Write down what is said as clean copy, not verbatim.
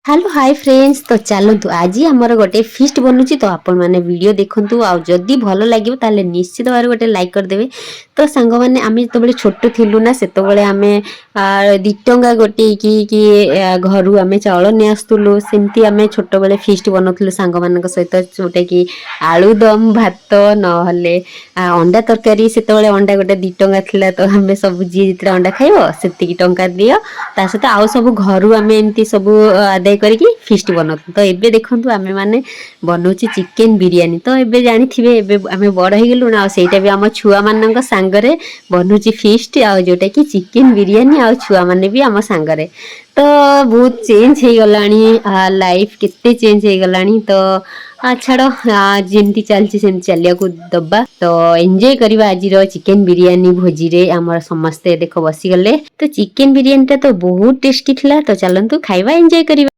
Hello hi friends. तो चलतु आज आमर गोटे फिस्ट बनूची तो आपण मैंने वीडियो देखु आदि भल लगे ताले निश्चित भाव गोटे लाइक करदे। तो सांग मैंने आम जो छोट थिलु ना से आम 2 टंका गोटे कि घर आम चाउल नहीं आसलु सेमती आम छोट बड़े फिस्ट बनाऊँ सांग मान सहित जोटा कि आलुदम भात नहले अंडा तरकारी से अंडा गोटे 2 टंका थिला तो आम सब जी जिते अंडा खाइब से टंका दियो ता सहित आउ सब घर आम एमती सब आदाय करके फिस्ट बनाऊँ। तो एबे देखु आम मैंने बनाऊँ चिकेन बिरियानी। तो एबे जानी थे आम बड़ हो गलु ना सेटा भी आम छुआ मान सांगरे बनूची फिस्ट जोटा कि चिकेन बिरियानी आ छुआ मैंने भी आम सांगरे। तो बहुत चेंज हो गला लाइफ केते चेंज हो गला। तो छाड़ जमती चलती सेमती चलिया को दबा। तो एंजॉय करवा आज चिकेन बिरियानी भोजी रे आम समस्ते देख बसीगले। तो चिकेन बिरियानी टा तो बहुत टेस्टी थिला। तो चलतु खाइबा एंजॉय करवा।